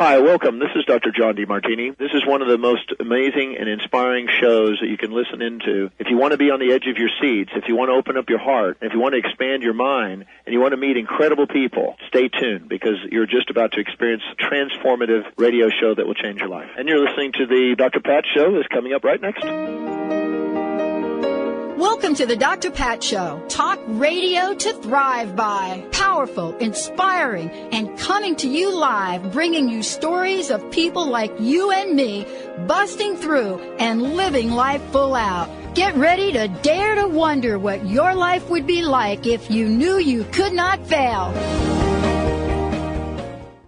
Hi, welcome. This is Dr. John DeMartini. This is one of the most amazing and inspiring shows that you can listen into. If you want to be on the edge of your seats, if you want to open up your heart, if you want to expand your mind, and you want to meet incredible people, stay tuned because you're just about to experience a transformative radio show that will change your life. And you're listening to the Dr. Pat Show that's coming up right next. Welcome to the Dr. Pat Show. Talk radio to thrive by. Powerful, inspiring, and coming to you live, bringing you stories of people like you and me, busting through and living life full out. Get ready to dare to wonder what your life would be like if you knew you could not fail.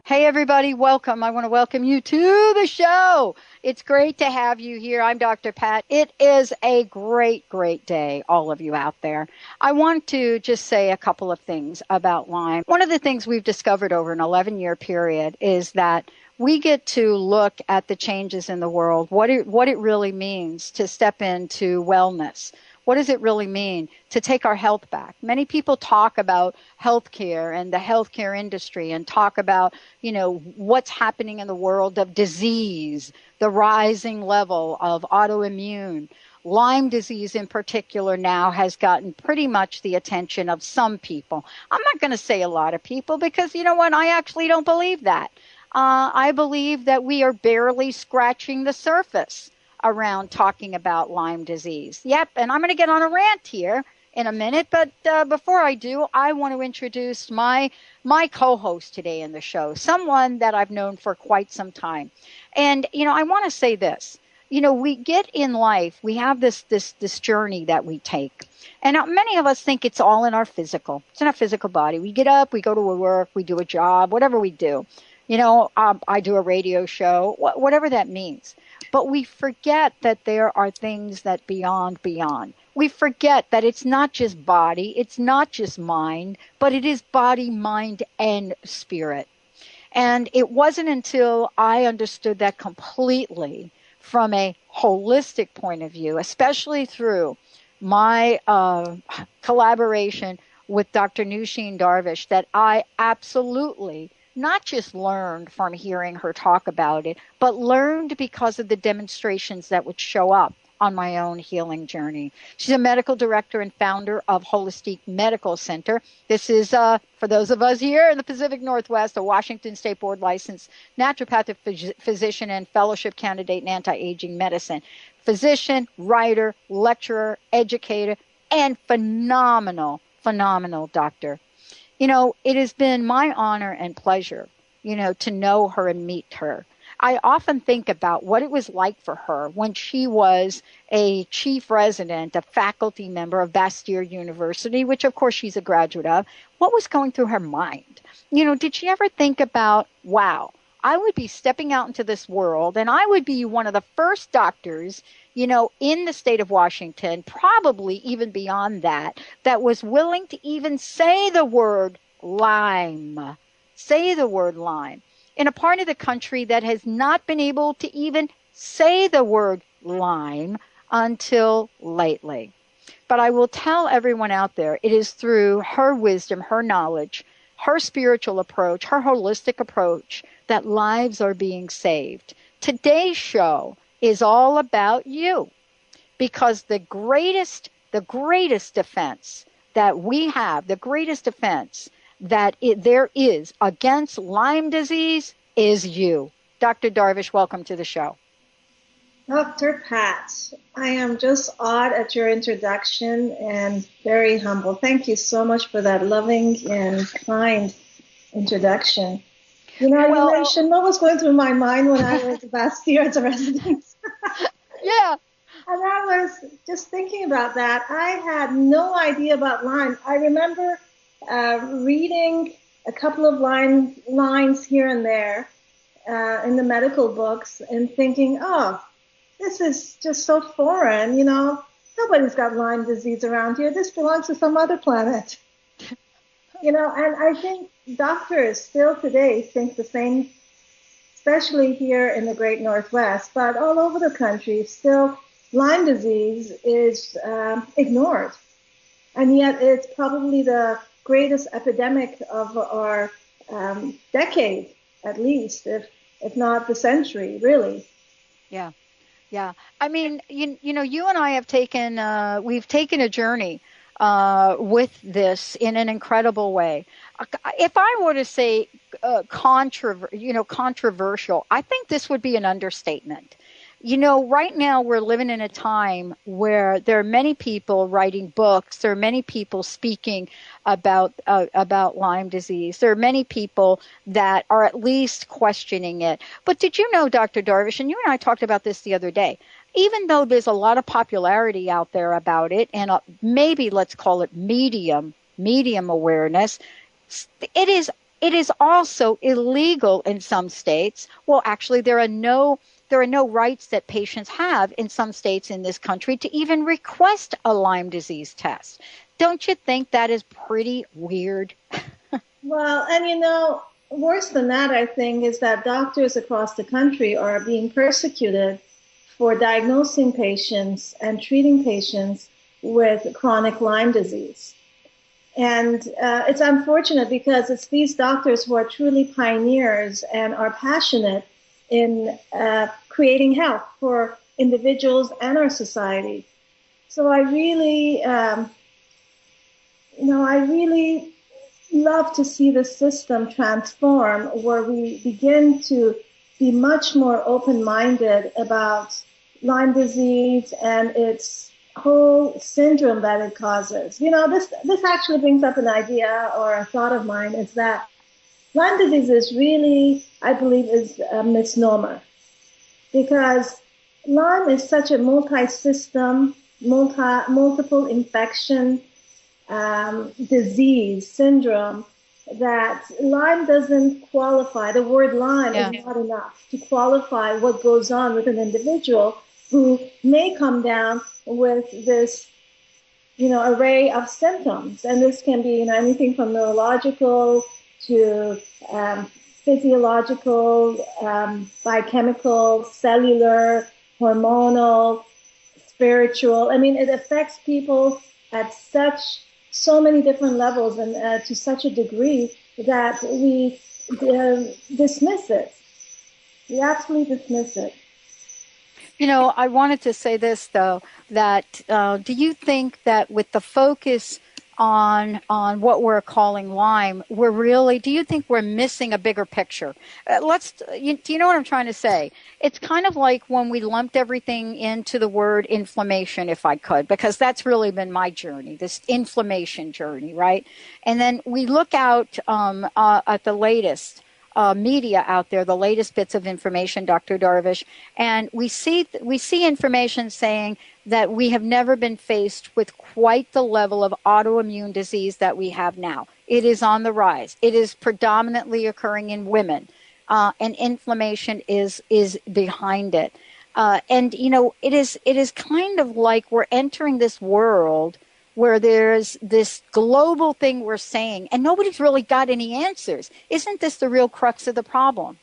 Hey everybody, welcome. I want to welcome you to the show. It's great to have you here. I'm Dr. Pat. It is a great, great day, all of you out there. I want to just say a couple of things about Lyme. One of the things we've discovered over an 11-year period is that we get to look at the changes in the world, what it really means to step into wellness. What does it really mean to take our health back? Many people talk about healthcare and the healthcare industry and talk about, what's happening in the world of disease, the rising level of autoimmune. Lyme disease in particular now has gotten pretty much the attention of some people. I'm not going to say a lot of people because, you know what, I actually don't believe that. I believe that we are barely scratching the surface around talking about Lyme disease. Yep, and I'm going to get on a rant here in a minute, but before I do, I want to introduce my co-host today in the show, someone that I've known for quite some time. And, I want to say this. We get in life, we have this journey that we take. And many of us think it's all in our physical. It's in our physical body. We get up, we go to work, we do a job, whatever we do. I do a radio show, whatever that means. But we forget that there are things that beyond. We forget that it's not just body, it's not just mind, but it is body, mind, and spirit. And it wasn't until I understood that completely from a holistic point of view, especially through my collaboration with Dr. Nushin Darvish, that I absolutely not just learned from hearing her talk about it, but learned because of the demonstrations that would show up on my own healing journey. She's a medical director and founder of Holistic Medical Center. This is, for those of us here in the Pacific Northwest, a Washington State Board licensed naturopathic physician and fellowship candidate in anti-aging medicine. Physician, writer, lecturer, educator, and phenomenal doctor. It has been my honor and pleasure, to know her and meet her. I often think about what it was like for her when she was a chief resident, a faculty member of Bastyr University, which of course she's a graduate of. What was going through her mind? Did she ever think about, wow, I would be stepping out into this world and I would be one of the first doctors, in the state of Washington, probably even beyond that was willing to even say the word Lyme. Say the word Lyme. In a part of the country that has not been able to even say the word Lyme until lately. But I will tell everyone out there, it is through her wisdom, her knowledge, her spiritual approach, her holistic approach, that lives are being saved. Today's show is all about you, because the greatest defense that we have, the greatest defense that there is against Lyme disease is you. Dr. Darvish, welcome to the show. Dr. Pat, I am just awed at your introduction and very humble. Thank you so much for that loving and kind introduction. You mentioned what was going through my mind when I was last year as a resident. Yeah. And I was just thinking about that. I had no idea about Lyme. I remember reading a couple of lines here and there in the medical books and thinking, oh, this is just so foreign, nobody's got Lyme disease around here. This belongs to some other planet. And I think doctors still today think the same, especially here in the great Northwest, but all over the country, still Lyme disease is ignored. And yet it's probably the greatest epidemic of our decade, at least, if if not the century, really. Yeah. Yeah. I mean, you and I have we've taken a journey with this in an incredible way. If I were to say controversial, I think this would be an understatement. Right now we're living in a time where there are many people writing books. There are many people speaking about Lyme disease. There are many people that are at least questioning it. But did you know, Dr. Darvish, and you and I talked about this the other day, even though there's a lot of popularity out there about it, and maybe let's call it medium awareness, it is also illegal in some states. Well, actually, there are no rights that patients have in some states in this country to even request a Lyme disease test. Don't you think that is pretty weird? Well, and worse than that, I think, is that doctors across the country are being persecuted for diagnosing patients and treating patients with chronic Lyme disease. And it's unfortunate because it's these doctors who are truly pioneers and are passionate in creating health for individuals and our society. So I really love to see the system transform, where we begin to be much more open-minded about Lyme disease and its whole syndrome that it causes. This actually brings up an idea or a thought of mine, is that Lyme disease is really, I believe, is a misnomer, because Lyme is such a multi-system, multiple infection disease, syndrome, that Lyme doesn't qualify. The word Lyme is not enough to qualify what goes on with an individual who may come down with this, array of symptoms. And this can be, anything from neurological to physiological, biochemical, cellular, hormonal, spiritual. I mean, it affects people at so many different levels and to such a degree that we dismiss it. We absolutely dismiss it. I wanted to say this, though, that do you think that with the focus on what we're calling Lyme, do you think we're missing a bigger picture? Do you know what I'm trying to say? It's kind of like when we lumped everything into the word inflammation, if I could, because that's really been my journey, this inflammation journey, right? And then we look out at the latest media out there, the latest bits of information, Dr. Darvish, and we see information saying that we have never been faced with quite the level of autoimmune disease that we have now. It is on the rise. It is predominantly occurring in women, and inflammation is behind it. And it is kind of like we're entering this world where there's this global thing we're saying, and nobody's really got any answers. Isn't this the real crux of the problem?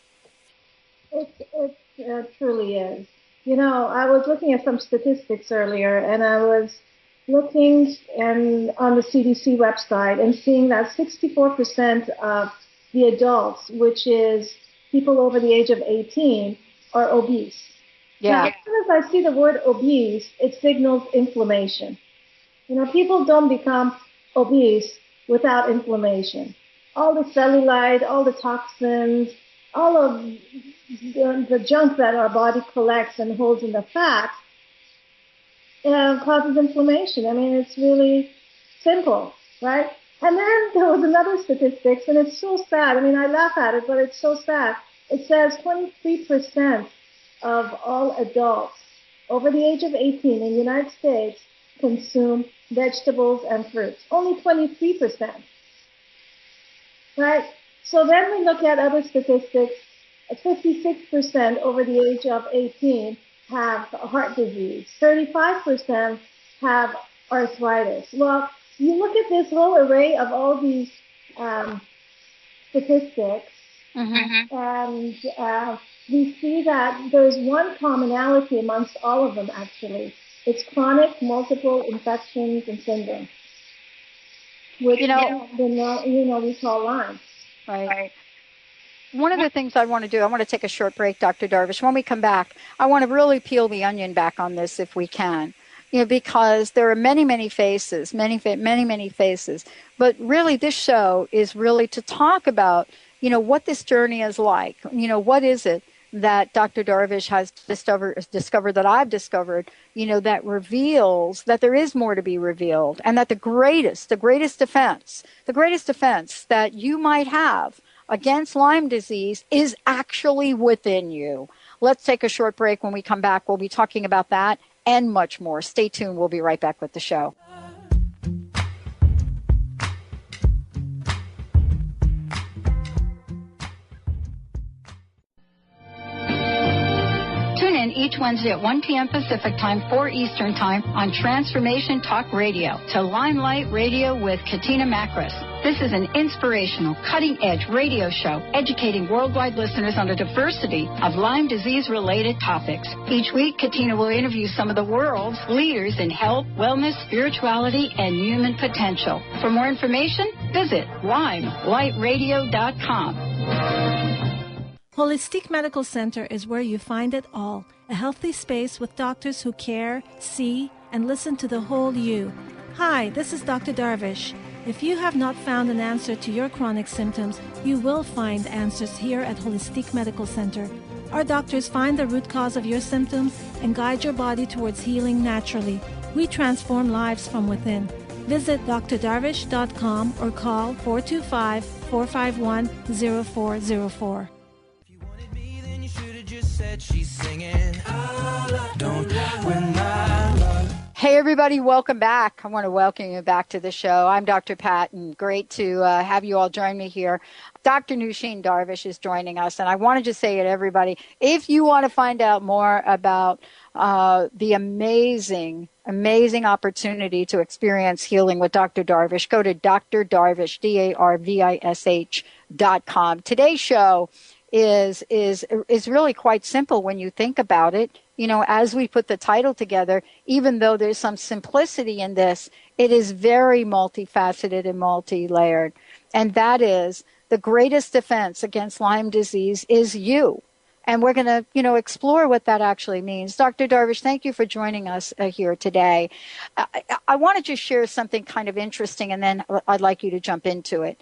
It truly is. I was looking at some statistics earlier, and I was looking on the CDC website and seeing that 64% of the adults, which is people over the age of 18, are obese. Yeah. Now, as soon as I see the word obese, it signals inflammation. People don't become obese without inflammation. All the cellulite, all the toxins, all of the junk that our body collects and holds in the fat causes inflammation. I mean, it's really simple, right? And then there was another statistics, and it's so sad. I mean, I laugh at it, but it's so sad. It says 23% of all adults over the age of 18 in the United States consume vegetables and fruits. Only 23%. Right? So then we look at other statistics. 56% over the age of 18 have heart disease. 35% have arthritis. Well, you look at this whole array of all these statistics, and we see that there's one commonality amongst all of them, actually. It's chronic multiple infections and syndromes, which we call Lyme. Right. one of the things I want to do, I want to take a short break, Dr. Darvish. When we come back, I want to really peel the onion back on this if we can. Because there are many faces, many faces. But really, this show is really to talk about, what this journey is like. What is it that Dr. Darvish has discovered that I've discovered, that reveals that there is more to be revealed, and that the greatest defense that you might have against Lyme disease is actually within you. Let's take a short break. When we come back, we'll be talking about that and much more. Stay tuned. We'll be right back with the show. Tune in each Wednesday at 1 p.m. Pacific Time, 4 Eastern Time on Transformation Talk Radio to Limelight Radio with Katina Makris. This is an inspirational, cutting-edge radio show educating worldwide listeners on a diversity of Lyme disease-related topics. Each week, Katina will interview some of the world's leaders in health, wellness, spirituality, and human potential. For more information, visit limelightradio.com. Holistic Medical Center is where you find it all. A healthy space with doctors who care, see, and listen to the whole you. Hi, this is Dr. Darvish. If you have not found an answer to your chronic symptoms, you will find answers here at Holistic Medical Center. Our doctors find the root cause of your symptoms and guide your body towards healing naturally. We transform lives from within. Visit drdarvish.com or call 425-451-0404. She's singing, don't win my love. Hey, everybody, welcome back. I want to welcome you back to the show. I'm Dr. Pat, and great to have you all join me here. Dr. Nusheen Darvish is joining us, and I wanted to say to everybody, if you want to find out more about the amazing opportunity to experience healing with Dr. Darvish, go to drdarvish, DARVISH.com. Today's show is really quite simple when you think about it. As we put the title together, even though there's some simplicity in this, it is very multifaceted and multi-layered. And that is, the greatest defense against Lyme disease is you. And we're going to, explore what that actually means. Dr. Darvish, thank you for joining us here today. I want to just share something kind of interesting, and then I'd like you to jump into it.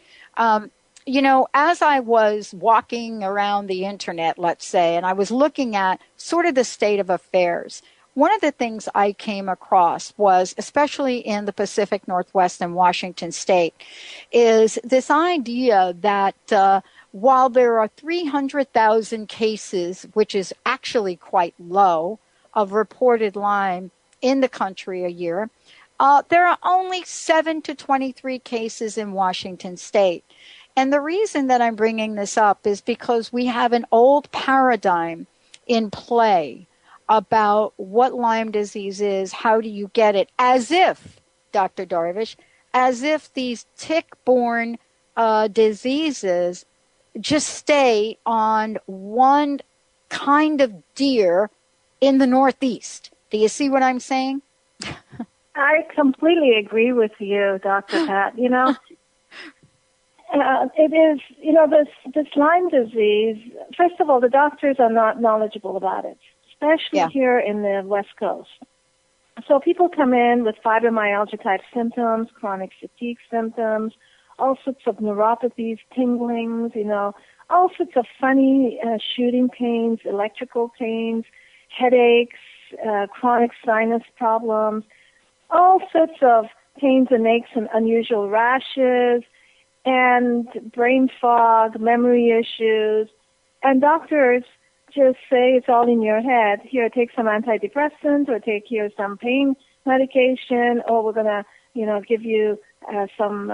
As I was walking around the internet, let's say, and I was looking at sort of the state of affairs, one of the things I came across was, especially in the Pacific Northwest and Washington State, is this idea that while there are 300,000 cases, which is actually quite low, of reported Lyme in the country a year, there are only 7 to 23 cases in Washington State. And the reason that I'm bringing this up is because we have an old paradigm in play about what Lyme disease is, how do you get it, as if, Dr. Darvish, as if these tick-borne diseases just stay on one kind of deer in the Northeast. Do you see what I'm saying? I completely agree with you, Dr. Pat. It is, this Lyme disease, first of all, the doctors are not knowledgeable about it, especially here in the West Coast. So people come in with fibromyalgia-type symptoms, chronic fatigue symptoms, all sorts of neuropathies, tinglings, all sorts of funny shooting pains, electrical pains, headaches, chronic sinus problems, all sorts of pains and aches and unusual rashes, and brain fog, memory issues, and doctors just say it's all in your head. Here, take some antidepressants, or take here some pain medication, or we're gonna, give you some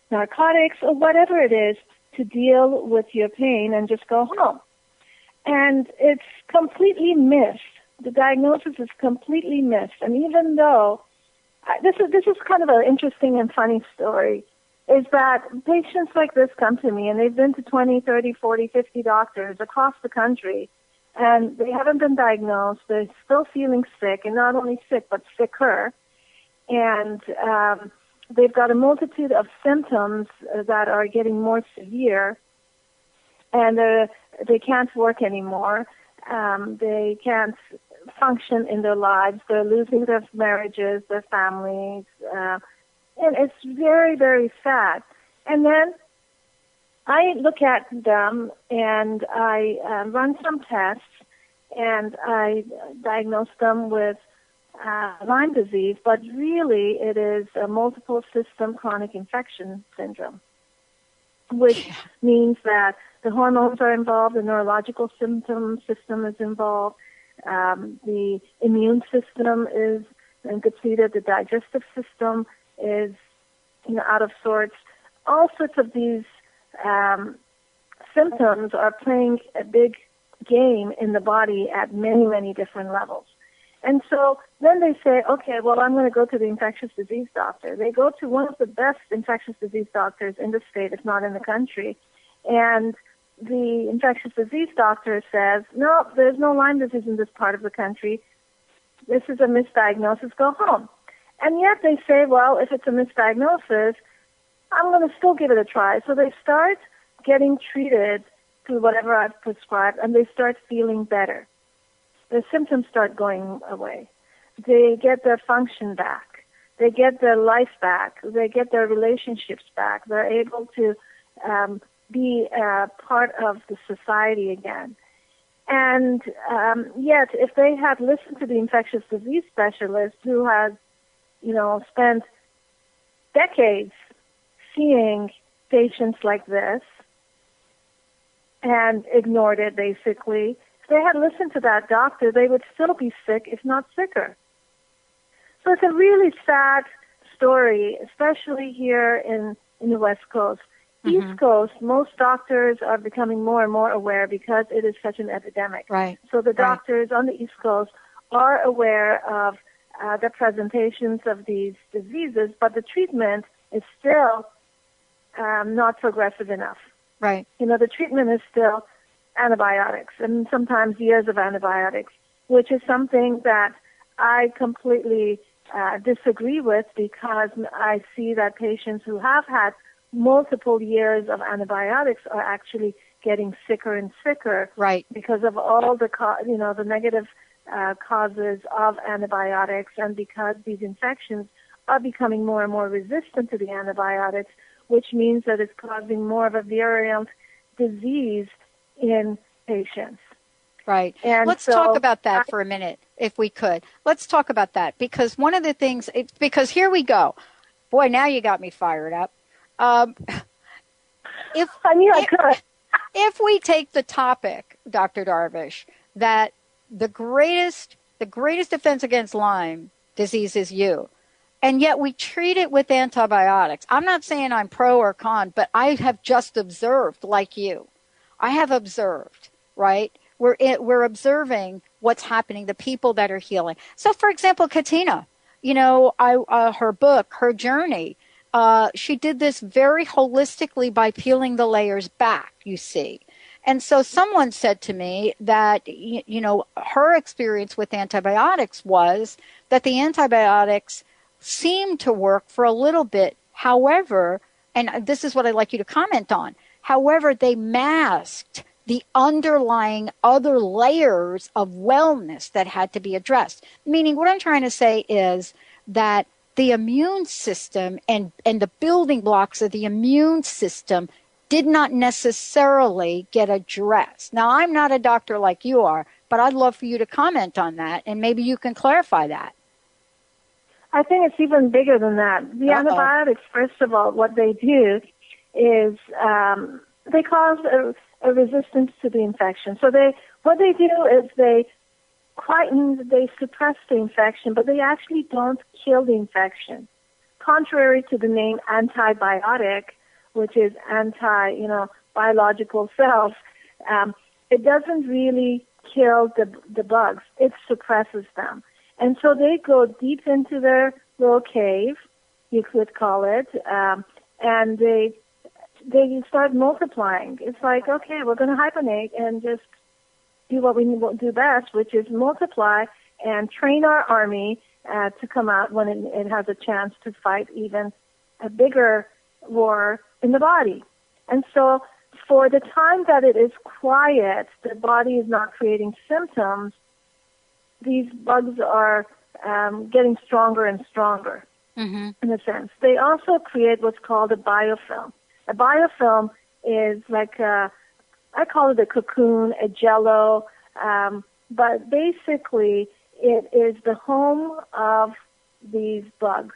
narcotics, or whatever it is to deal with your pain, and just go home. And it's completely missed. The diagnosis is completely missed. And even though this is kind of an interesting and funny story, is that patients like this come to me, and they've been to 20, 30, 40, 50 doctors across the country, and they haven't been diagnosed. They're still feeling sick, and not only sick, but sicker. And they've got a multitude of symptoms that are getting more severe. and they can't work anymore. They can't function in their lives. They're losing their marriages, their families, and it's very, very sad. And then I look at them and I run some tests, and I diagnose them with Lyme disease, but really it is a multiple system chronic infection syndrome, which means that the hormones are involved, the neurological system is involved, the immune system is depleted, the digestive system is out of sorts. All sorts of these symptoms are playing a big game in the body at many, many different levels. And so then they say, okay, well, I'm going to go to the infectious disease doctor. They go to one of the best infectious disease doctors in the state, if not in the country, and the infectious disease doctor says, no, there's no Lyme disease in this part of the country. This is a misdiagnosis. Go home. And yet they say, well, if it's a misdiagnosis, I'm going to still give it a try. So they start getting treated through whatever I've prescribed, and they start feeling better. The symptoms start going away. They get their function back. They get their life back. They get their relationships back. They're able to be part of the society again. And yet, if they had listened to the infectious disease specialist who has, spent decades seeing patients like this and ignored it, basically, if they had listened to that doctor, they would still be sick, if not sicker. So it's a really sad story, especially here in the West Coast. Mm-hmm. East Coast, most doctors are becoming more and more aware because it is such an epidemic. Right. So the doctors on the East Coast are aware of the presentations of these diseases, but the treatment is still not progressive enough. Right. The treatment is still antibiotics, and sometimes years of antibiotics, which is something that I completely disagree with, because I see that patients who have had multiple years of antibiotics are actually getting sicker and sicker, right, because of all the the negative causes of antibiotics, and because these infections are becoming more and more resistant to the antibiotics, which means that it's causing more of a virulent disease in patients. Right. And let's talk about that for a minute, if we could. Let's talk about that, because one of the things, because here we go. Boy, now you got me fired up. If we take the topic, Dr. Darvish, that the greatest defense against Lyme disease is you, and yet we treat it with antibiotics. I'm not saying I'm pro or con, but I have just observed, like you. I have observed, right? We're observing what's happening, the people that are healing. So, for example, Katina, her book, her journey, she did this very holistically by peeling the layers back, you see. And so someone said to me that, her experience with antibiotics was that the antibiotics seemed to work for a little bit. However, and this is what I'd like you to comment on, however, they masked the underlying other layers of wellness that had to be addressed. Meaning, what I'm trying to say is that the immune system and the building blocks of the immune system did not necessarily get addressed. Now, I'm not a doctor like you are, but I'd love for you to comment on that, and maybe you can clarify that. I think it's even bigger than that. The antibiotics, first of all, what they do is they cause a resistance to the infection. So what they do is they suppress the infection, but they actually don't kill the infection. Contrary to the name antibiotic, which is biological cells, it doesn't really kill the bugs. It suppresses them. And so they go deep into their little cave, you could call it, and they start multiplying. It's like, okay, we're going to hibernate and just do what we do best, which is multiply and train our army to come out when it has a chance to fight even a bigger war in the body. And so for the time that it is quiet, the body is not creating symptoms, these bugs are getting stronger and stronger, in a sense. They also create what's called a biofilm. A biofilm is like I call it a cocoon, a jello, but basically it is the home of these bugs.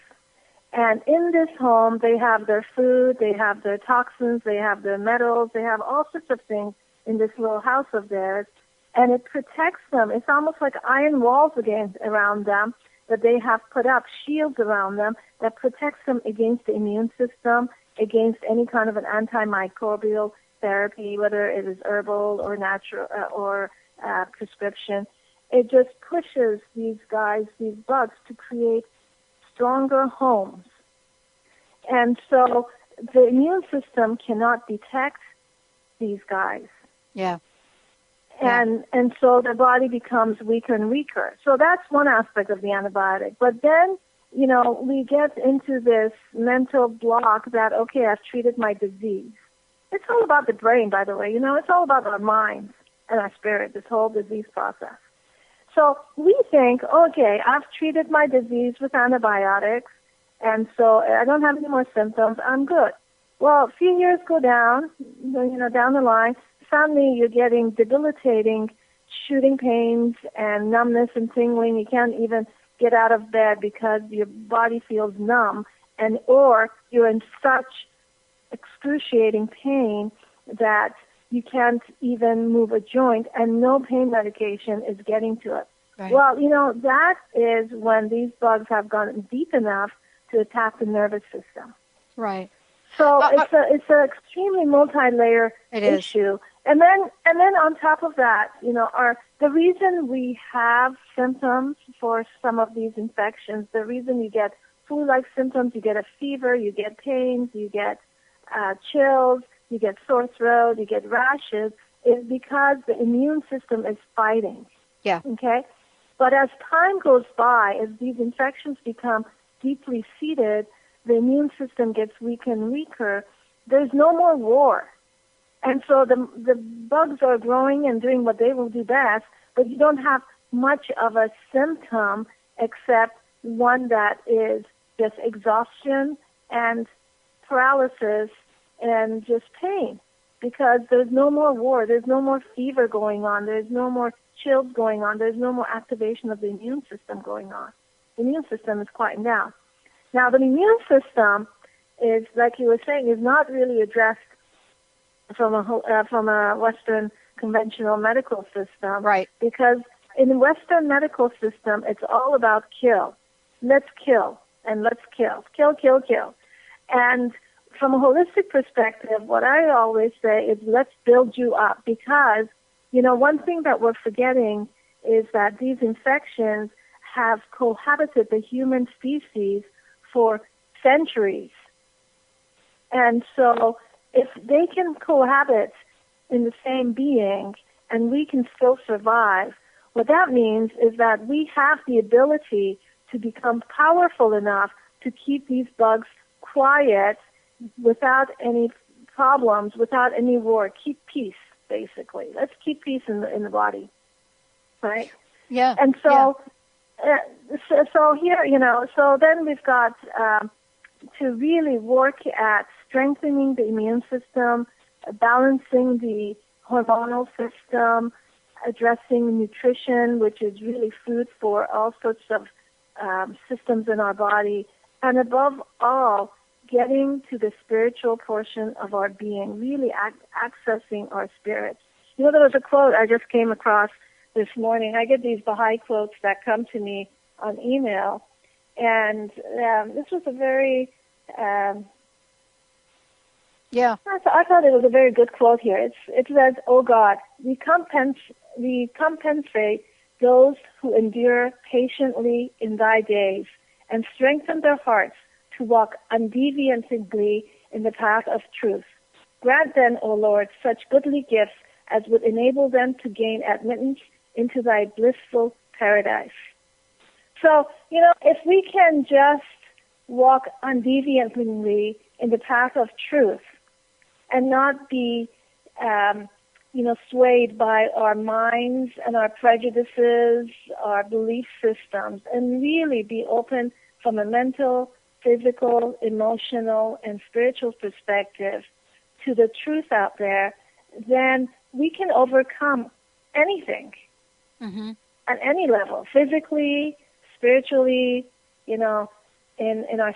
And in this home, they have their food, they have their toxins, they have their metals, they have all sorts of things in this little house of theirs, and it protects them. It's almost like iron walls around them that they have put up, shields around them that protects them against the immune system, against any kind of an antimicrobial therapy, whether it is herbal or natural or prescription. It just pushes these guys, these bugs, to create stronger homes. And so the immune system cannot detect these guys. Yeah. And so the body becomes weaker and weaker. So that's one aspect of the antibiotic. But then, we get into this mental block that, okay, I've treated my disease. It's all about the brain, by the way. It's all about our minds and our spirit, this whole disease process. So we think, okay, I've treated my disease with antibiotics, and so I don't have any more symptoms. I'm good. Well, a few years go down, down the line, suddenly you're getting debilitating shooting pains and numbness and tingling. You can't even get out of bed because your body feels numb, or you're in such excruciating pain that you can't even move a joint, and no pain medication is getting to it. Right. Well, that is when these bugs have gone deep enough to attack the nervous system. Right. So it's an extremely multi-layer issue. And then on top of that, the reason we have symptoms for some of these infections, the reason you get flu-like symptoms, you get a fever, you get pains, you get chills, you get sore throat, you get rashes, is because the immune system is fighting. Yeah. Okay? But as time goes by, as these infections become deeply seated, the immune system gets weaker and weaker. There's no more war. And so the bugs are growing and doing what they will do best, but you don't have much of a symptom except one that is just exhaustion and paralysis and just pain, because there's no more war, there's no more fever going on, there's no more chills going on, there's no more activation of the immune system going on. The immune system is quieting down. Now, the immune system is, like you were saying, is not really addressed from a Western conventional medical system. Right. Because in the Western medical system, it's all about kill. Let's kill, and let's kill. Kill, kill, kill. And from a holistic perspective, what I always say is let's build you up, because, one thing that we're forgetting is that these infections have cohabited the human species for centuries. And so if they can cohabit in the same being and we can still survive, what that means is that we have the ability to become powerful enough to keep these bugs quiet without any problems, without any war. Keep peace, basically. Let's keep peace in the body, right? Yeah. And so, so here, so then we've got to really work at strengthening the immune system, balancing the hormonal system, addressing nutrition, which is really food for all sorts of systems in our body, and above all, getting to the spiritual portion of our being, really accessing our spirits. There was a quote I just came across this morning. I get these Baha'i quotes that come to me on email, and this was a very, I thought it was a very good quote here. It says, "Oh God, we compensate those who endure patiently in thy days and strengthen their hearts to walk undeviantly in the path of truth. Grant then, O Lord, such goodly gifts as would enable them to gain admittance into thy blissful paradise." So, if we can just walk undeviantly in the path of truth and not be swayed by our minds and our prejudices, our belief systems, and really be open from a mental, physical, emotional, and spiritual perspective to the truth out there, then we can overcome anything at any level, physically, spiritually, in our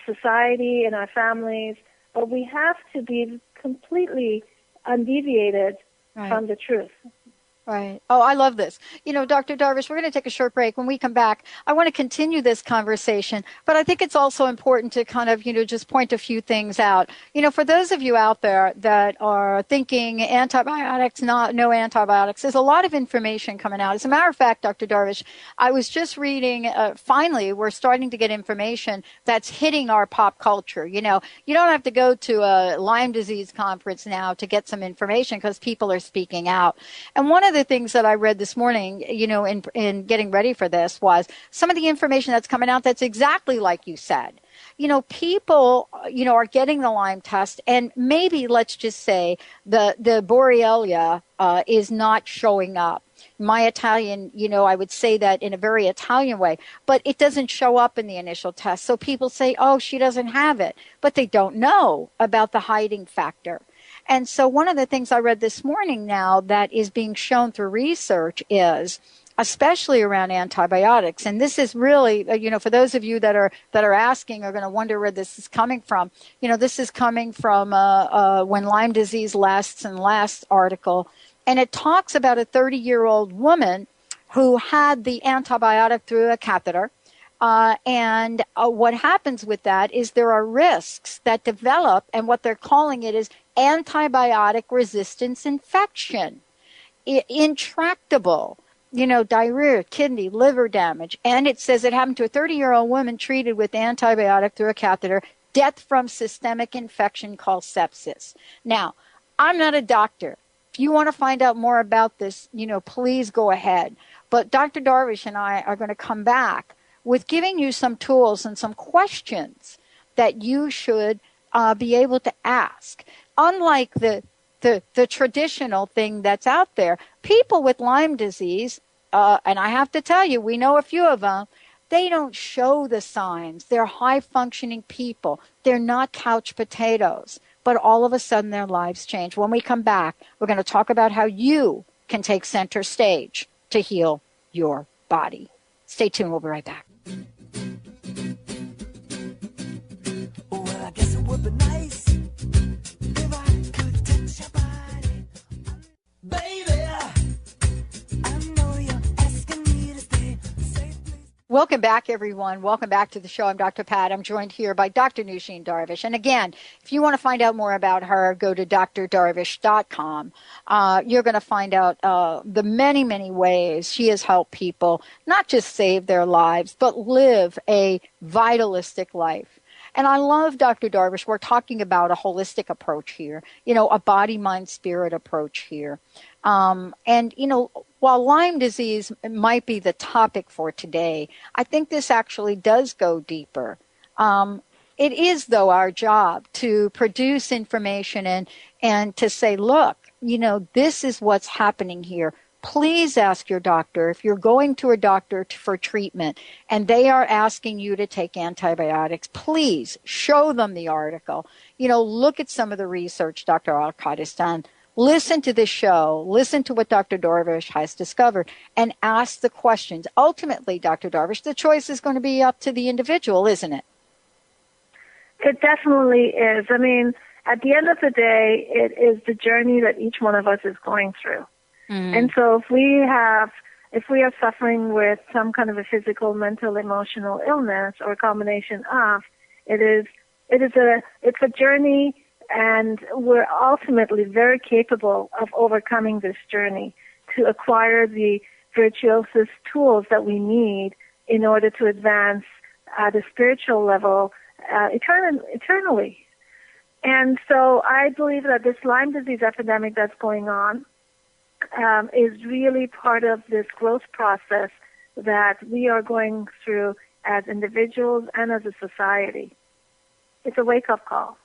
society, in our families. But we have to be completely undeviated from the truth. Right. Oh, I love this. Dr. Darvish, we're going to take a short break. When we come back, I want to continue this conversation, but I think it's also important to kind of, just point a few things out. For those of you out there that are thinking antibiotics, no antibiotics, there's a lot of information coming out. As a matter of fact, Dr. Darvish, I was just reading, finally, we're starting to get information that's hitting our pop culture. You don't have to go to a Lyme disease conference now to get some information because people are speaking out. And one of the things that I read this morning, in getting ready for this was some of the information that's coming out that's exactly like you said. People, are getting the Lyme test, and maybe let's just say the Borrelia is not showing up. My Italian, I would say that in a very Italian way, but it doesn't show up in the initial test. So people say, oh, she doesn't have it, but they don't know about the hiding factor. And so one of the things I read this morning now that is being shown through research is, especially around antibiotics, and this is really, for those of you that are asking are going to wonder where this is coming from. This is coming from When Lyme Disease Lasts and Lasts article, and it talks about a 30-year-old woman who had the antibiotic through a catheter. And what happens with that is there are risks that develop, and what they're calling it is antibiotic resistance infection, intractable, diarrhea, kidney, liver damage. And it says it happened to a 30-year-old woman treated with antibiotic through a catheter, death from systemic infection called sepsis. Now, I'm not a doctor. If you want to find out more about this, please go ahead. But Dr. Darvish and I are going to come back with giving you some tools and some questions that you should be able to ask. Unlike the traditional thing that's out there, people with Lyme disease, and I have to tell you, we know a few of them, they don't show the signs. They're high-functioning people. They're not couch potatoes. But all of a sudden, their lives change. When we come back, we're going to talk about how you can take center stage to heal your body. Stay tuned. We'll be right back. Well, I guess it would be nice if I could touch your body. Baby, I know you're asking me to stay safe. Welcome back, everyone. Welcome back to the show. I'm Dr. Pat. I'm joined here by Dr. Nooshin Darvish. And again, if you want to find out more about her, go to drdarvish.com. You're going to find out the many, many ways she has helped people not just save their lives, but live a vitalistic life. And I love Dr. Darvish. We're talking about a holistic approach here, a body, mind, spirit approach here. While Lyme disease might be the topic for today, I think this actually does go deeper. It is, though, our job to produce information and to say, look, this is what's happening here. Please ask your doctor. If you're going to a doctor for treatment and they are asking you to take antibiotics, please show them the article. Look at some of the research Dr. Alcott has done. Listen to this show. Listen to what Dr. Darvish has discovered and ask the questions. Ultimately, Dr. Darvish, the choice is going to be up to the individual, isn't it? It definitely is. I mean, at the end of the day, it is the journey that each one of us is going through. Mm-hmm. And so if we are suffering with some kind of a physical, mental, emotional illness or a combination of, it's a journey. And we're ultimately very capable of overcoming this journey to acquire the virtuosus tools that we need in order to advance at a spiritual level eternally. And so I believe that this Lyme disease epidemic that's going on is really part of this growth process that we are going through as individuals and as a society. It's a wake-up call.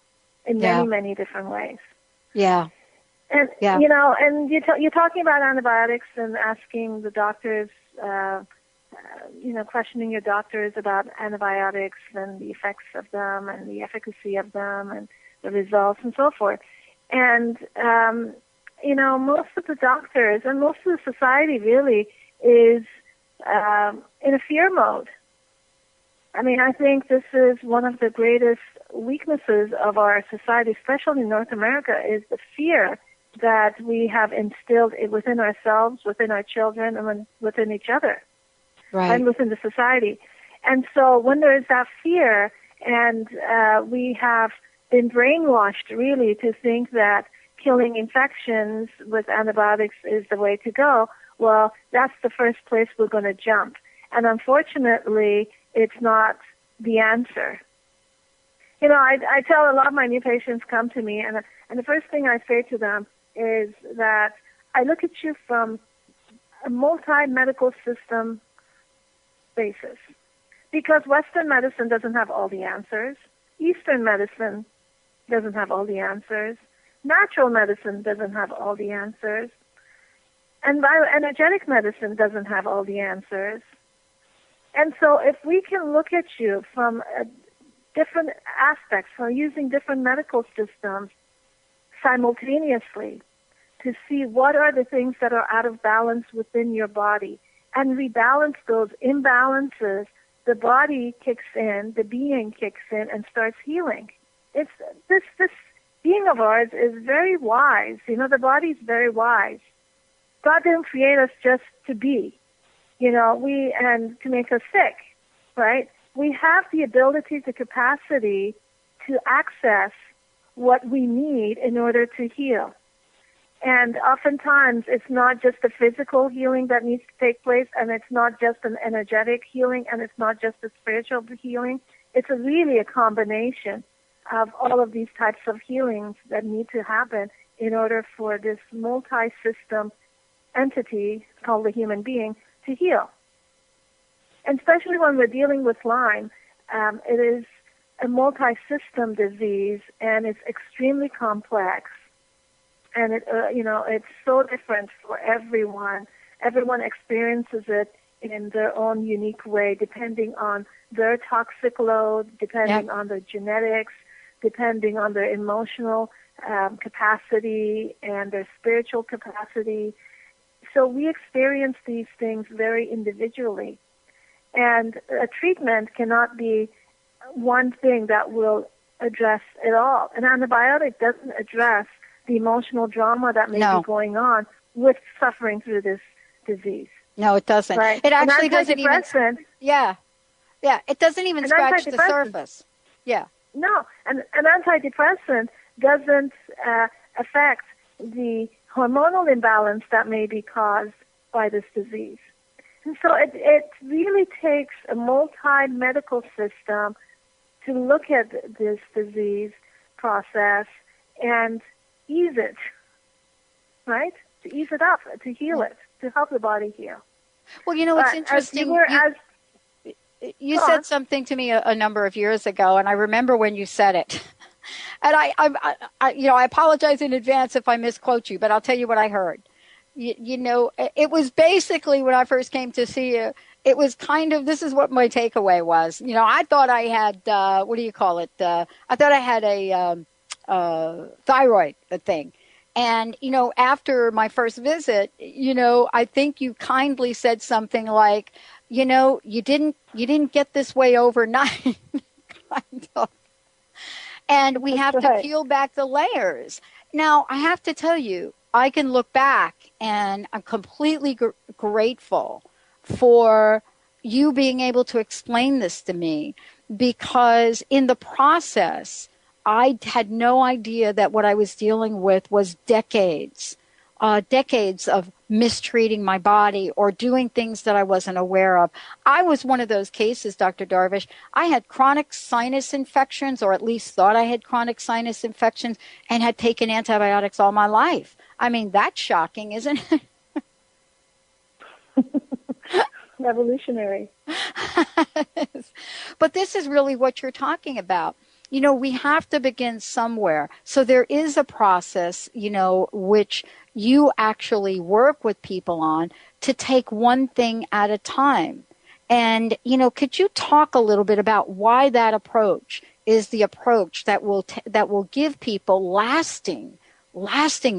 In many, many different ways. Yeah. And, you know, and you're talking about antibiotics and asking the doctors, you know, questioning your doctors about antibiotics and the effects of them and the efficacy of them and the results and so forth. And, you know, most of the doctors and most of the society really is in a fear mode. I mean, I think this is one of the greatest weaknesses of our society, especially in North America, is the fear that we have instilled within ourselves, within our children, and within each other, and within the society. And so when there is that fear, and we have been brainwashed really to think that killing infections with antibiotics is the way to go, well, that's the first place we're going to jump. And unfortunately, it's not the answer. You know, I tell a lot of my new patients come to me, and the first thing I say to them is that I look at you from a multi-medical system basis. Because Western medicine doesn't have all the answers. Eastern medicine doesn't have all the answers. Natural medicine doesn't have all the answers. And bioenergetic medicine doesn't have all the answers. And so if we can look at you from different aspects, from using different medical systems simultaneously to see what are the things that are out of balance within your body and rebalance those imbalances, the body kicks in, the being kicks in and starts healing. It's this being of ours is very wise. You know, the body's very wise. God didn't create us just to be, you know, and to make us sick, right? We have the ability, the capacity to access what we need in order to heal. And oftentimes it's not just the physical healing that needs to take place, and it's not just an energetic healing, and it's not just a spiritual healing. It's really a combination of all of these types of healings that need to happen in order for this multi-system entity called the human being to heal. And especially when we're dealing with Lyme, it is a multi-system disease, and it's extremely complex. And it's so different for everyone. Everyone experiences it in their own unique way, depending on their toxic load, depending on their genetics, depending on their emotional capacity and their spiritual capacity. So we experience these things very individually. And a treatment cannot be one thing that will address it all. An antibiotic doesn't address the emotional drama that may be going on with suffering through this disease. No, it doesn't. Right? It actually doesn't even. It doesn't even scratch the surface. Yeah. No, an antidepressant doesn't affect the hormonal imbalance that may be caused by this disease. And so it really takes a multi-medical system to look at this disease process and ease it, right? To ease it up, to heal it, to help the body heal. Well, you know, it's interesting. You said something to me a number of years ago, and I remember when you said it. And I apologize in advance if I misquote you, but I'll tell you what I heard. You know, it was basically when I first came to see you, it was kind of, this is what my takeaway was. You know, I thought I had, I thought I had a thyroid thing. And, you know, after my first visit, you know, I think you kindly said something like, you know, you didn't get this way overnight. Kind of. And we have to peel back the layers. Now, I have to tell you, I can look back and I'm completely grateful for you being able to explain this to me, because in the process, I had no idea that what I was dealing with was decades of mistreating my body or doing things that I wasn't aware of. I was one of those cases, Dr. Darvish. I had chronic sinus infections, or at least thought I had chronic sinus infections, and had taken antibiotics all my life. I mean, that's shocking, isn't it? Revolutionary. But this is really what you're talking about. we have to begin somewhere. So there is a process, which you actually work with people on to take one thing at a time. And, could you talk a little bit about why that approach is the approach that will give people lasting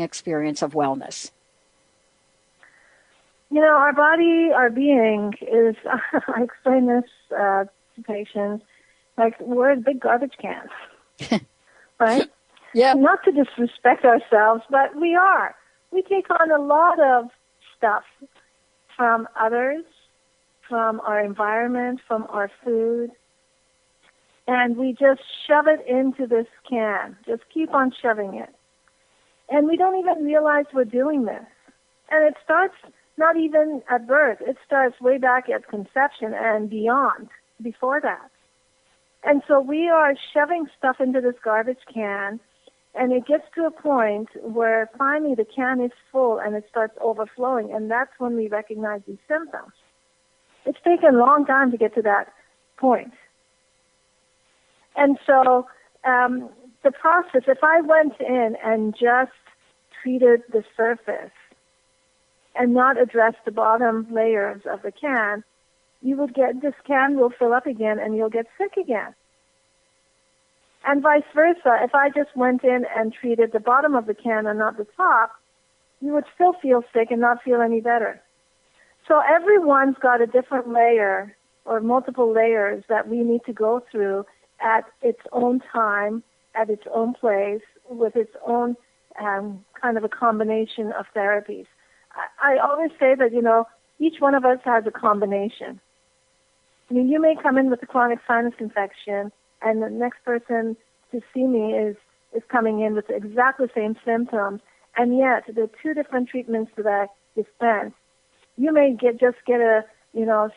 experience of wellness? Our body, our being is, I explain this to patients, like we're a big garbage can, right? Yeah. Not to disrespect ourselves, but we are. We take on a lot of stuff from others, from our environment, from our food, and we just shove it into this can. Just keep on shoving it. And we don't even realize we're doing this. And it starts not even at birth. It starts way back at conception and beyond, before that. And so we are shoving stuff into this garbage can, and it gets to a point where finally the can is full and it starts overflowing, and that's when we recognize these symptoms. It's taken a long time to get to that point. And so the process, if I went in and just treated the surface and not addressed the bottom layers of the can, you would get, this can will fill up again and you'll get sick again. And vice versa, if I just went in and treated the bottom of the can and not the top, you would still feel sick and not feel any better. So everyone's got a different layer or multiple layers that we need to go through at its own time, at its own place, with its own kind of a combination of therapies. I always say that, each one of us has a combination. I mean, you may come in with a chronic sinus infection, and the next person to see me is coming in with exactly the same symptoms, and yet there are two different treatments that I dispense. You may just get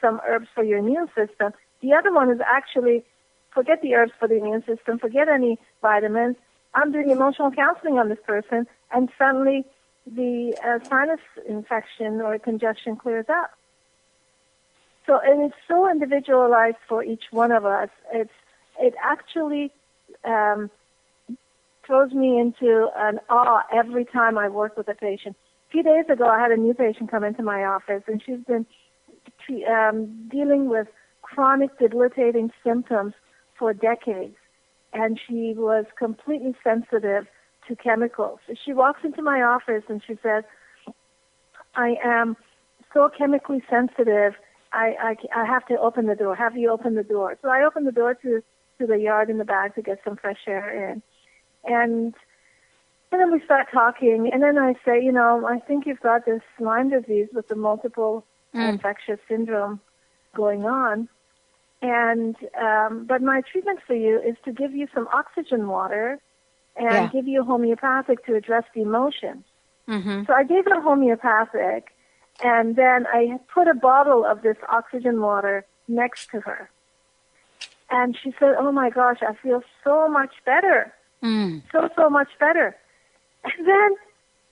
some herbs for your immune system. The other one is actually, forget the herbs for the immune system, forget any vitamins. I'm doing emotional counseling on this person, and suddenly the sinus infection or congestion clears up. So, and it's so individualized for each one of us. It actually throws me into an awe every time I work with a patient. A few days ago, I had a new patient come into my office, and she's been dealing with chronic debilitating symptoms for decades, and she was completely sensitive to chemicals. So she walks into my office and she says, I am so chemically sensitive, I have to open the door. Have you open the door? So I open the door to the yard in the back to get some fresh air in. And then we start talking, and then I say, I think you've got this Lyme disease with the multiple infectious syndrome going on. And but my treatment for you is to give you some oxygen water and give you homeopathic to address the emotions. Mm-hmm. So I gave her homeopathic, and then I put a bottle of this oxygen water next to her. And she said, oh my gosh, I feel so much better. So much better. And then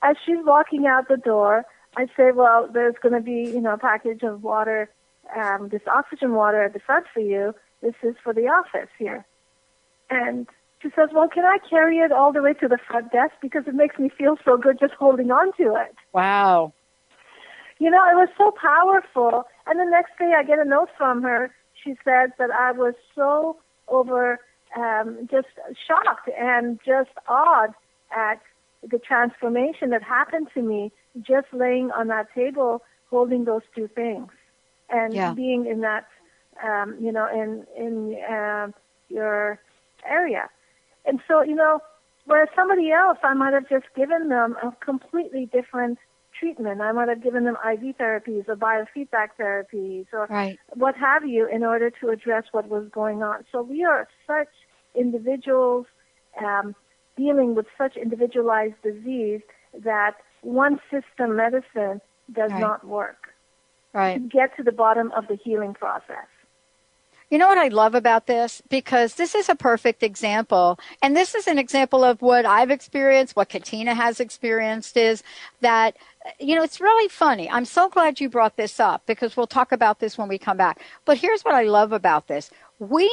as she's walking out the door, I say, well, there's going to be, a package of water, this oxygen water at the front for you. This is for the office here. And she says, well, can I carry it all the way to the front desk? Because it makes me feel so good just holding on to it. Wow. It was so powerful. And the next day I get a note from her. She said that I was so just shocked and just awed at the transformation that happened to me just laying on that table holding those two things and being in that, in your area. And so, whereas somebody else, I might have just given them a completely different treatment. I might have given them IV therapies or biofeedback therapies or what have you in order to address what was going on. So we are such individuals dealing with such individualized disease that one system medicine does not work to get to the bottom of the healing process. You know what I love about this? Because this is a perfect example, and this is an example of what I've experienced, what Katina has experienced, is that, it's really funny. I'm so glad you brought this up, because we'll talk about this when we come back. But here's what I love about this. We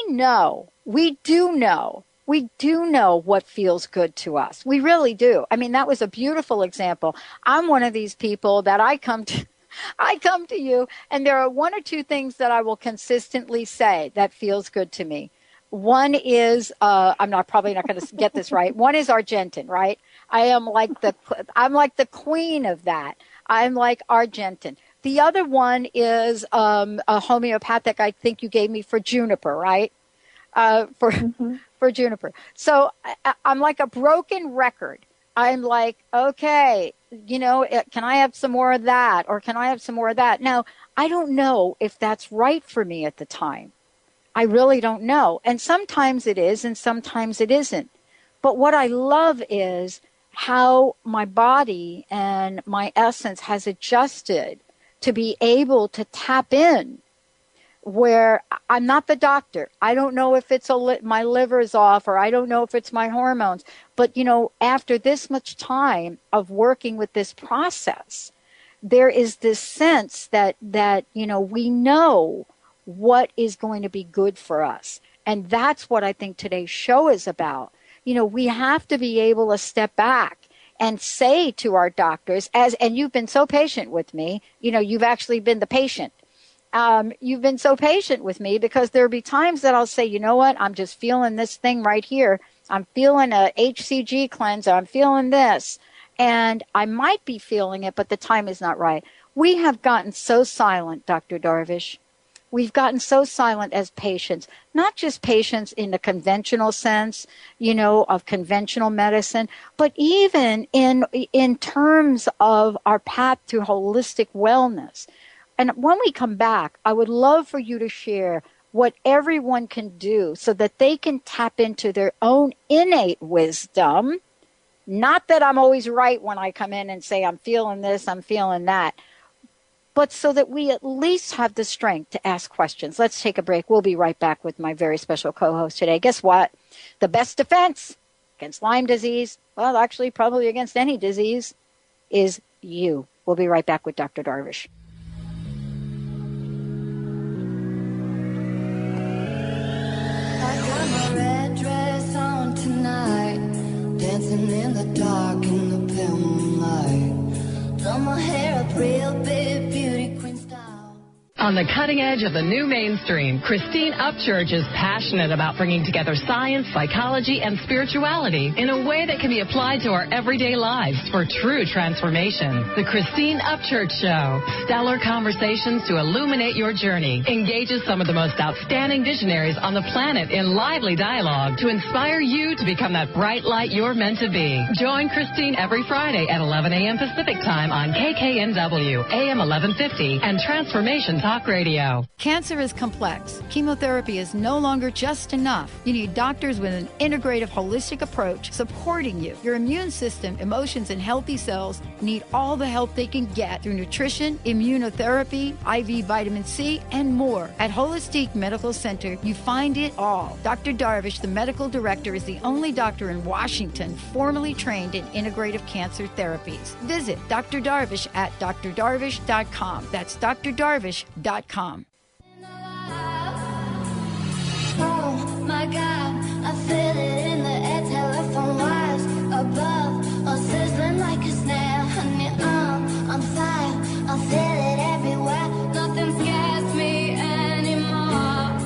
do know We do know what feels good to us. We really do. I mean, that was a beautiful example. I'm one of these people that I come to you, and there are one or two things that I will consistently say that feels good to me. One is, probably not going to get this right. One is Argentin, right? I'm like the queen of that. I'm like Argentin. The other one is a homeopathic I think you gave me for juniper, right? For juniper. So I'm like a broken record. I'm like, okay, can I have some more of that? Or can I have some more of that? Now, I don't know if that's right for me at the time. I really don't know. And sometimes it is, and sometimes it isn't. But what I love is how my body and my essence has adjusted to be able to tap in where I'm not the doctor. I don't know if it's my liver's off, or I don't know if it's my hormones. But, after this much time of working with this process, there is this sense that we know what is going to be good for us. And that's what I think today's show is about. We have to be able to step back and say to our doctors, and you've been so patient with me, you've actually been the patient. You've been so patient with me, because there'll be times that I'll say, you know what, I'm just feeling this thing right here. I'm feeling a HCG cleanse. I'm feeling this. And I might be feeling it, but the time is not right. We have gotten so silent, Dr. Darvish. We've gotten so silent as patients, not just patients in the conventional sense, of conventional medicine, but even in terms of our path to holistic wellness. And when we come back, I would love for you to share what everyone can do so that they can tap into their own innate wisdom. Not that I'm always right when I come in and say, I'm feeling this, I'm feeling that, but so that we at least have the strength to ask questions. Let's take a break. We'll be right back with my very special co-host today. Guess what? The best defense against Lyme disease, well, actually probably against any disease, is you. We'll be right back with Dr. Darvish. I got my red dress on tonight, dancing in the dark in the pale moonlight. Done my hair up real big, beauty queen style. On the cutting edge of the new mainstream, Christine Upchurch is passionate about bringing together science, psychology, and spirituality in a way that can be applied to our everyday lives for true transformation. The Christine Upchurch Show, stellar conversations to illuminate your journey, engages some of the most outstanding visionaries on the planet in lively dialogue to inspire you to become that bright light you're meant to be. Join Christine every Friday at 11 a.m. Pacific Time on KKNW, AM 1150, and Transformation Talk Radio. Cancer is complex. Chemotherapy is no longer just enough. You need doctors with an integrative, holistic approach supporting you. Your immune system, emotions, and healthy cells need all the help they can get through nutrition, immunotherapy, IV vitamin C, and more. At Holistic Medical Center, you find it all. Dr. Darvish, the medical director, is the only doctor in Washington formally trained in integrative cancer therapies. Visit Dr. Darvish at drdarvish.com. That's drdarvish.com. Oh my God, I feel it in the air, telephone wires above, all sizzling like a snare. Honey, I'm on fire, I feel it everywhere. Nothing scares me anymore.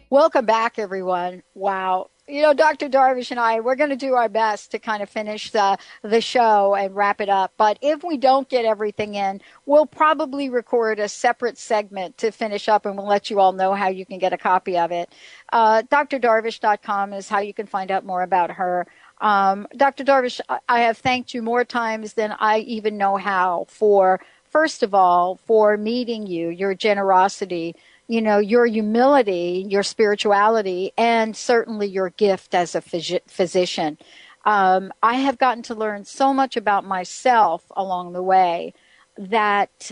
Welcome back, everyone. Wow. Dr. Darvish and we're going to do our best to kind of finish the show and wrap it up. But if we don't get everything in, we'll probably record a separate segment to finish up, and we'll let you all know how you can get a copy of it. drdarvish.com is how you can find out more about her. Dr. Darvish, I have thanked you more times than I even know how for, first of all, for meeting you, your generosity, your humility, your spirituality, and certainly your gift as a physician. I have gotten to learn so much about myself along the way that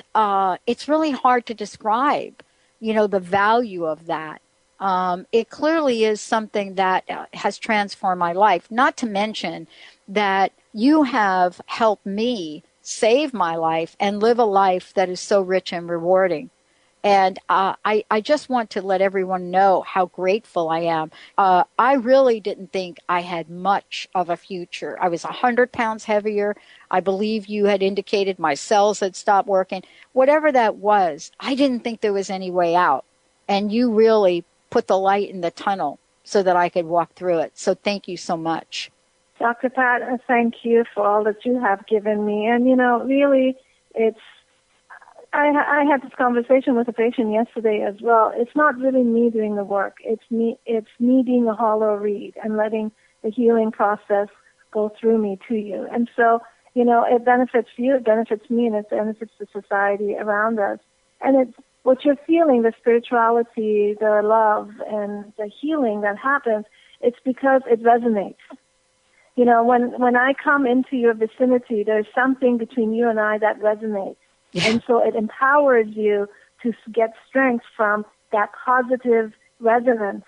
it's really hard to describe, the value of that. It clearly is something that has transformed my life, not to mention that you have helped me save my life and live a life that is so rich and rewarding. And I just want to let everyone know how grateful I am. I really didn't think I had much of a future. I was 100 pounds heavier. I believe you had indicated my cells had stopped working. Whatever that was, I didn't think there was any way out. And you really put the light in the tunnel so that I could walk through it. So thank you so much. Dr. Pat, thank you for all that you have given me. And, really, I had this conversation with a patient yesterday as well. It's not really me doing the work. It's me being a hollow reed and letting the healing process go through me to you. And so, it benefits you, it benefits me, and it benefits the society around us. And it's what you're feeling, the spirituality, the love, and the healing that happens, it's because it resonates. When I come into your vicinity, there's something between you and I that resonates. Yeah. And so it empowers you to get strength from that positive resonance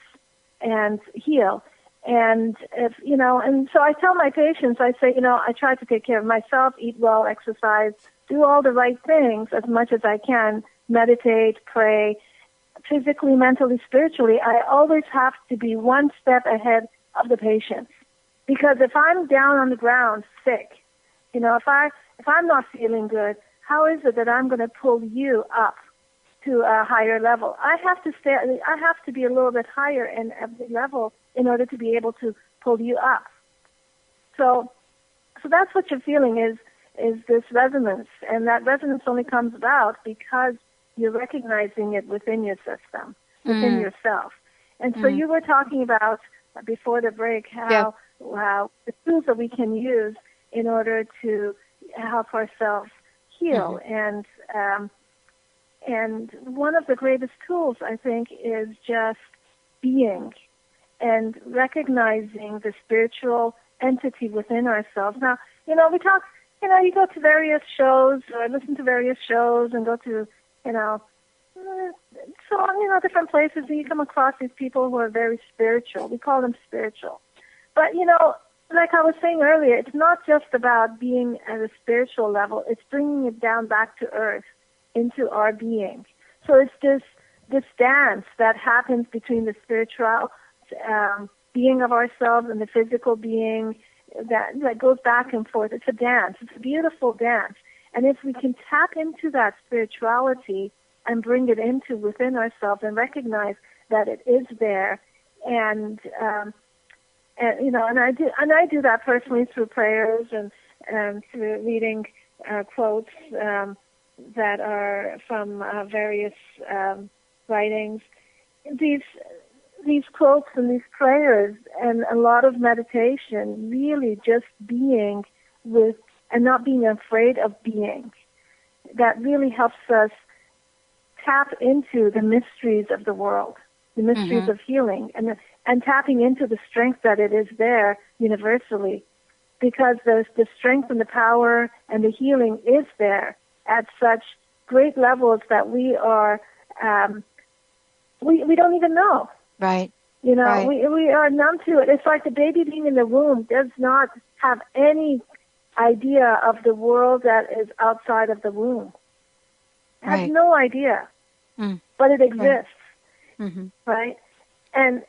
and heal. And and so I tell my patients, I say, I try to take care of myself, eat well, exercise, do all the right things as much as I can, meditate, pray, physically, mentally, spiritually. I always have to be one step ahead of the patient. Because if I'm down on the ground sick, if I'm not feeling good, how is it that I'm going to pull you up to a higher level? I have to be a little bit higher in every level in order to be able to pull you up. So that's what you're feeling is this resonance, and that resonance only comes about because you're recognizing it within your system, within yourself. And so you were talking about before the break how the tools that we can use in order to help ourselves heal. And one of the greatest tools, I think, is just being and recognizing the spiritual entity within ourselves. Now, we talk, you go to various shows or listen to various shows and go to, different places, and you come across these people who are very spiritual. We call them spiritual. But, like I was saying earlier, it's not just about being at a spiritual level. It's bringing it down back to earth, into our being. So it's this dance that happens between the spiritual being of ourselves and the physical being that goes back and forth. It's a dance. It's a beautiful dance. And if we can tap into that spirituality and bring it into within ourselves and recognize that it is there, and I do that personally through prayers and through reading quotes that are from various writings. These quotes and these prayers and a lot of meditation, really just being with and not being afraid of being, that really helps us tap into the mysteries of the world, the mysteries of healing, and tapping into the strength that it is there universally, because the strength and the power and the healing is there at such great levels that we are we don't even know. Right. Right. We are numb to it. It's like the baby being in the womb does not have any idea of the world that is outside of the womb. Right. Has no idea, but it exists. Right. And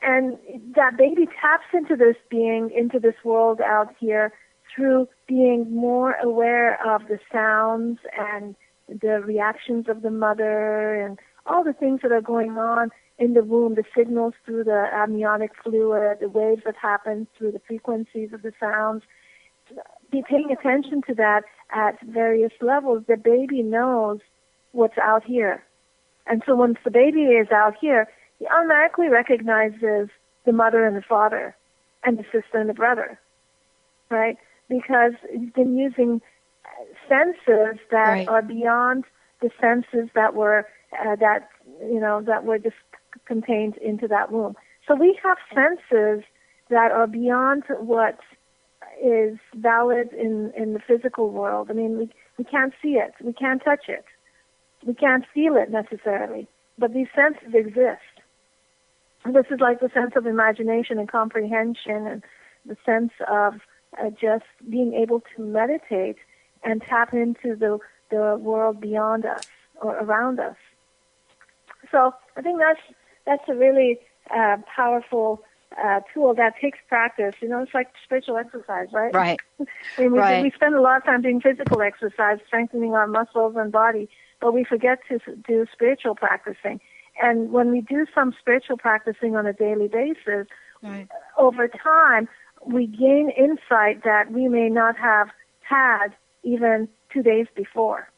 that baby taps into this being, into this world out here through being more aware of the sounds and the reactions of the mother and all the things that are going on in the womb, the signals through the amniotic fluid, the waves that happen through the frequencies of the sounds. Be paying attention to that at various levels. The baby knows what's out here. And so once the baby is out here, he automatically recognizes the mother and the father and the sister and the brother, right? Because he's been using senses that are beyond the senses that were just contained into that womb. So we have senses that are beyond what is valid in the physical world. I mean, we can't see it. We can't touch it. We can't feel it necessarily. But these senses exist. And this is like the sense of imagination and comprehension and the sense of just being able to meditate and tap into the world beyond us or around us. So I think that's a really powerful tool that takes practice. It's like spiritual exercise, right? Right. We spend a lot of time doing physical exercise, strengthening our muscles and body, but we forget to do spiritual practicing. And when we do some spiritual practicing on a daily basis, over time, we gain insight that we may not have had even 2 days before.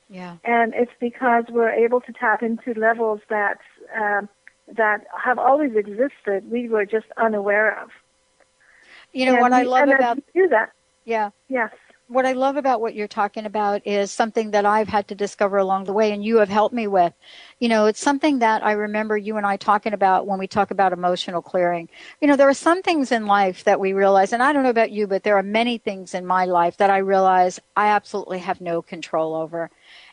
Yeah. And it's because we're able to tap into levels that have always existed. We were just unaware of. What I love about do that. Yeah. Yes. What I love about what you're talking about is something that I've had to discover along the way, and you have helped me with. It's something that I remember you and I talking about when we talk about emotional clearing. There are some things in life that we realize, and I don't know about you, but there are many things in my life that I realize I absolutely have no control over.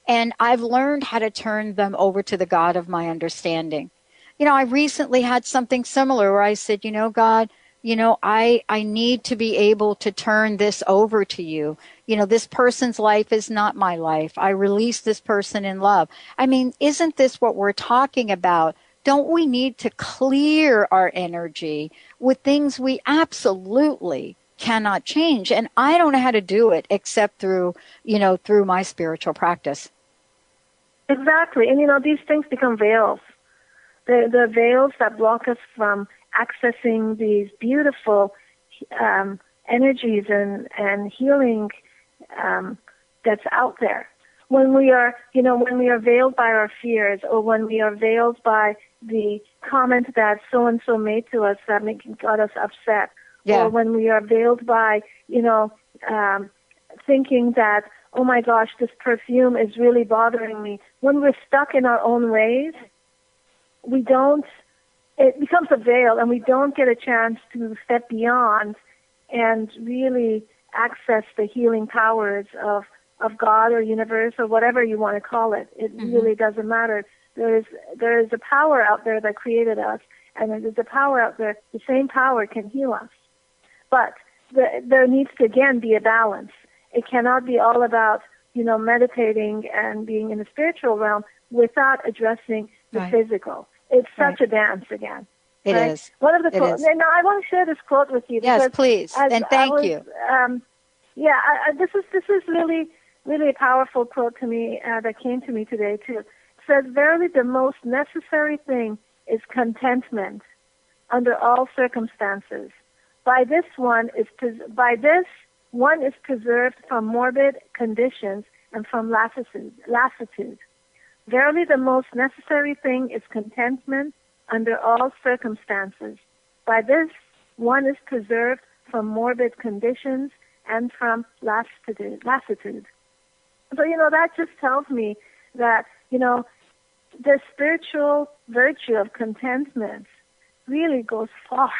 And I've learned how to turn them over to the God of my understanding. I recently had something similar where I said, God, I need to be able to turn this over to you. This person's life is not my life. I release this person in love. I mean, isn't this what we're talking about? Don't we need to clear our energy with things we absolutely cannot change? And I don't know how to do it except through my spiritual practice. Exactly. And, these things become veils. The veils that block us from accessing these beautiful energies and healing that's out there. When we are veiled by our fears, or when we are veiled by the comment that so and so made to us that got us upset, or when we are veiled by thinking that, oh my gosh, this perfume is really bothering me. When we're stuck in our own ways, it becomes a veil, and we don't get a chance to step beyond and really access the healing powers of God or universe or whatever you want to call it. It really doesn't matter. There is a power out there that created us, and there's a power out there. The same power can heal us. But there needs to, again, be a balance. It cannot be all about, meditating and being in the spiritual realm without addressing the physical. It's such a dance again. It is. One of the quotes. Now, I want to share this quote with you. Yes, please. And thank you. This is really, really a powerful quote to me that came to me today too. It says, "Verily, the most necessary thing is contentment under all circumstances. By this one is preserved from morbid conditions and from lassitude. Verily, the most necessary thing is contentment under all circumstances. By this, one is preserved from morbid conditions and from lassitude." So, that just tells me that, the spiritual virtue of contentment really goes far.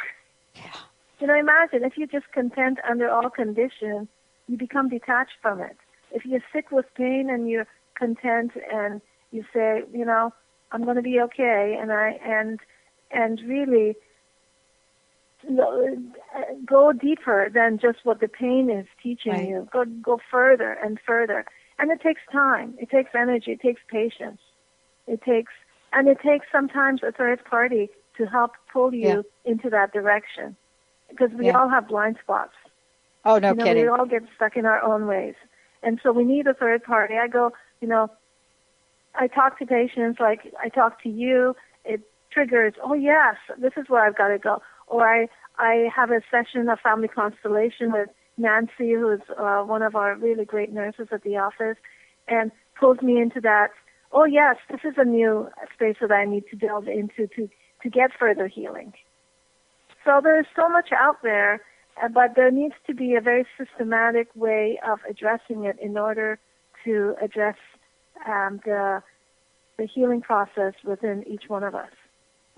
Yeah. Imagine if you're just content under all conditions, you become detached from it. If you're sick with pain and you're content and you say, I'm going to be okay, and really go deeper than just what the pain is teaching you. Go further and further. And it takes time. It takes energy. It takes patience. It takes sometimes a third party to help pull you into that direction. Because we all have blind spots. Oh, no kidding. We all get stuck in our own ways. And so we need a third party. I go, I talk to patients like I talk to you. It triggers, oh, yes, this is where I've got to go. Or I have a session, a family constellation with Nancy, who is one of our really great nurses at the office, and pulls me into that, oh, yes, this is a new space that I need to delve into to get further healing. So there's so much out there, but there needs to be a very systematic way of addressing it in order to address the healing process within each one of us.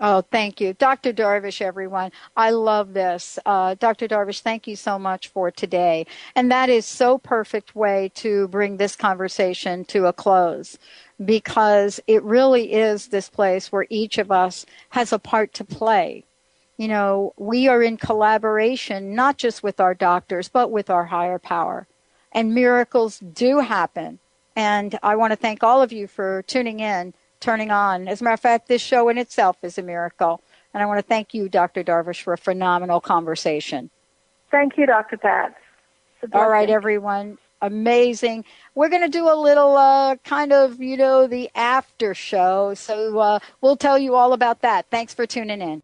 Oh, thank you. Dr. Darvish, everyone. I love this. Dr. Darvish, thank you so much for today. And that is so perfect way to bring this conversation to a close, because it really is this place where each of us has a part to play. We are in collaboration, not just with our doctors, but with our higher power. And miracles do happen. And I want to thank all of you for tuning in turning on. As a matter of fact, this show in itself is a miracle. And I want to thank you, Dr. Darvish, for a phenomenal conversation. Thank you, Dr. Pat. All right, everyone. Amazing. We're going to do a little kind of, the after show. So we'll tell you all about that. Thanks for tuning in.